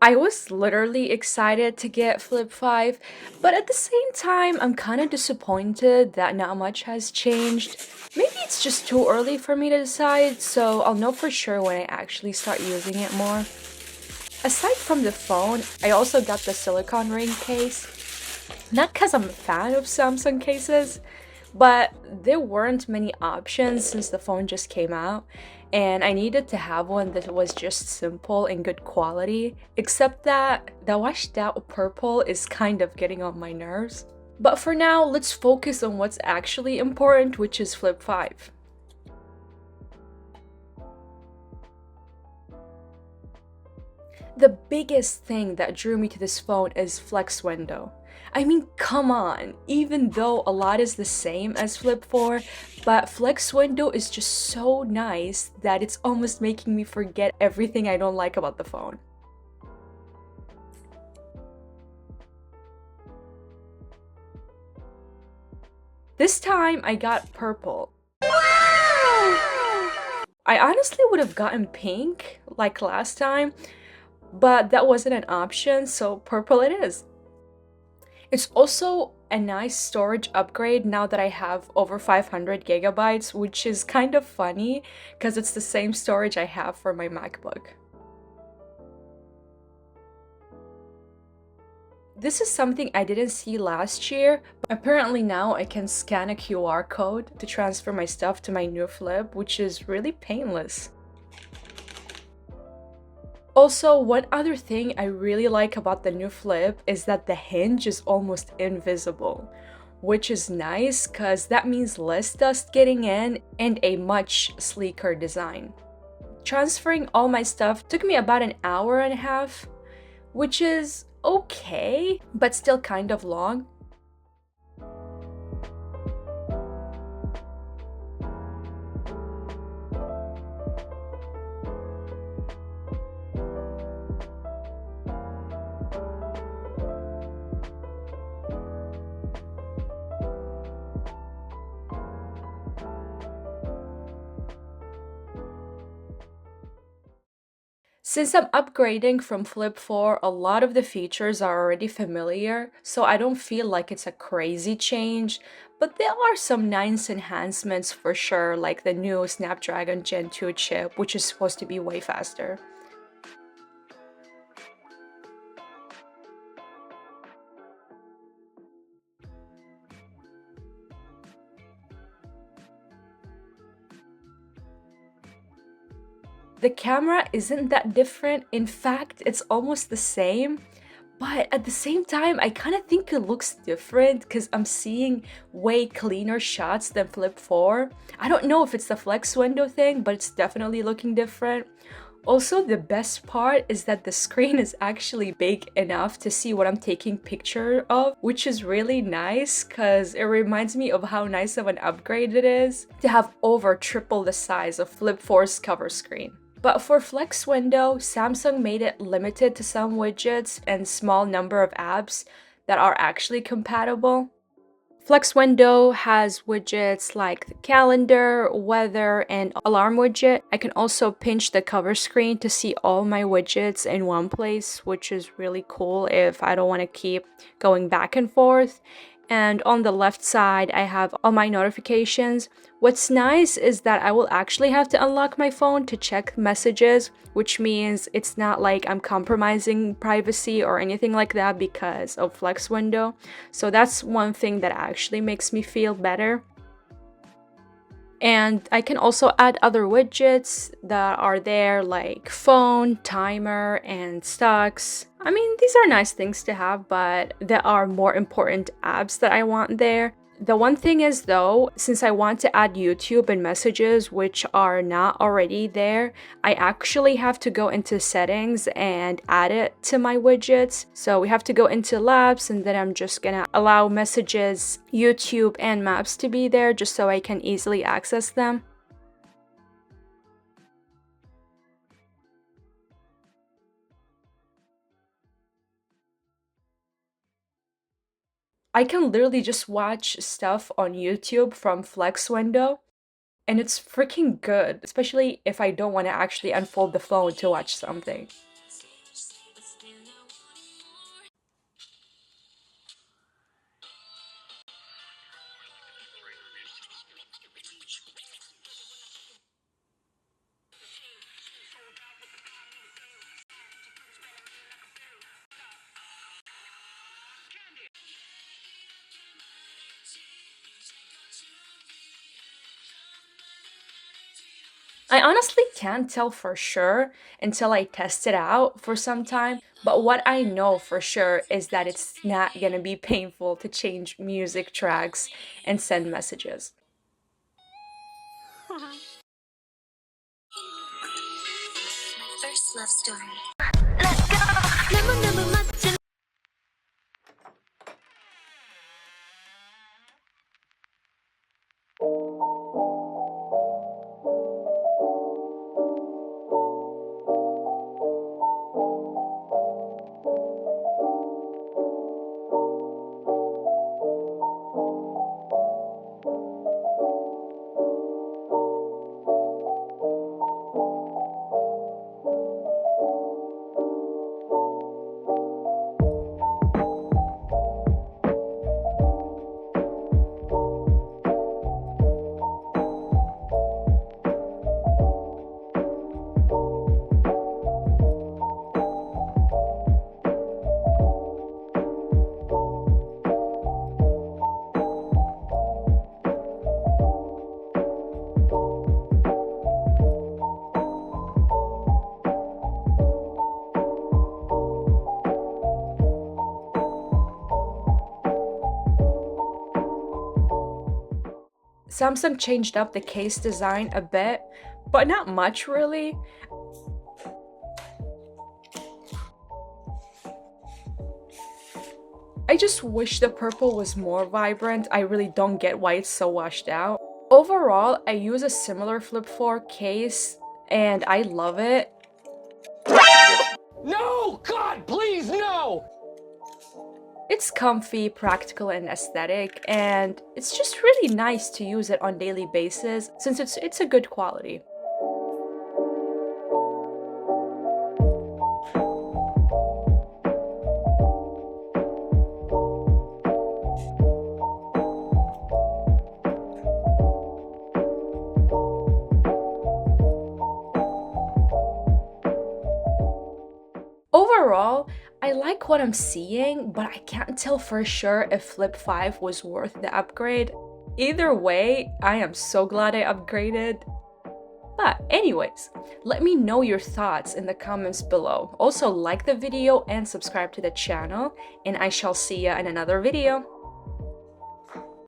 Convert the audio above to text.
I was literally excited to get Flip 5, but at the same time, I'm kind of disappointed that not much has changed. Maybe it's just too early for me to decide, so I'll know for sure when I actually start using it more. Aside from the phone, I also got the silicone ring case. Not because I'm a fan of Samsung cases, but there weren't many options since the phone just came out, and I needed to have one that was just simple and good quality, except that the washed out purple is kind of getting on my nerves. But for now, let's focus on what's actually important, which is Flip 5. The biggest thing that drew me to this phone is Flex Window. I mean, come on, even though a lot is the same as Flip 4, but Flex Window is just so nice that it's almost making me forget everything I don't like about the phone. This time I got purple. I honestly would have gotten pink like last time, but that wasn't an option, so purple it is. It's also a nice storage upgrade now that I have over 500 gigabytes, which is kind of funny because it's the same storage I have for my MacBook. This is something I didn't see last year. Apparently now I can scan a QR code to transfer my stuff to my new Flip, which is really painless. Also, one other thing I really like about the new Flip is that the hinge is almost invisible, which is nice because that means less dust getting in and a much sleeker design. Transferring all my stuff took me about an hour and a half, which is okay, but still kind of long. Since I'm upgrading from Flip 4, a lot of the features are already familiar, so I don't feel like it's a crazy change, but there are some nice enhancements for sure, like the new Snapdragon Gen 2 chip, which is supposed to be way faster. The camera isn't that different, in fact, it's almost the same. But at the same time, I kind of think it looks different because I'm seeing way cleaner shots than Flip 4. I don't know if it's the flex window thing, but it's definitely looking different. Also, the best part is that the screen is actually big enough to see what I'm taking picture of, which is really nice because it reminds me of how nice of an upgrade it is to have over triple the size of Flip 4's cover screen. But for Flex Window, Samsung made it limited to some widgets and small number of apps that are actually compatible. Flex Window has widgets like the calendar, weather, and alarm widget. I can also pinch the cover screen to see all my widgets in one place, which is really cool if I don't want to keep going back and forth. And on the left side, I have all my notifications. What's nice is that I will actually have to unlock my phone to check messages, which means it's not like I'm compromising privacy or anything like that because of Flex Window. So that's one thing that actually makes me feel better. And I can also add other widgets that are there like phone, timer, and stocks. I mean, these are nice things to have, but there are more important apps that I want there. The one thing is though, since I want to add YouTube and messages which are not already there, I actually have to go into settings and add it to my widgets. So we have to go into labs and then I'm just gonna allow messages, YouTube, and maps to be there just so I can easily access them. I can literally just watch stuff on YouTube from Flex Window, and it's freaking good, especially if I don't want to actually unfold the phone to watch something. I honestly can't tell for sure until I test it out for some time, but what I know for sure is that it's not gonna be painful to change music tracks and send messages. My first love story. Samsung changed up the case design a bit, but not much really. I just wish the purple was more vibrant. I really don't get why it's so washed out. Overall, I use a similar Flip 4 case and I love it. No! God, please, no! It's comfy, practical, and aesthetic, and it's just really nice to use it on daily basis since it's a good quality. Overall, I like what I'm seeing, but I can't tell for sure if Flip 5 was worth the upgrade. Either way, I am so glad I upgraded. But anyways, let me know your thoughts in the comments below. Also like the video and subscribe to the channel, and I shall see ya in another video.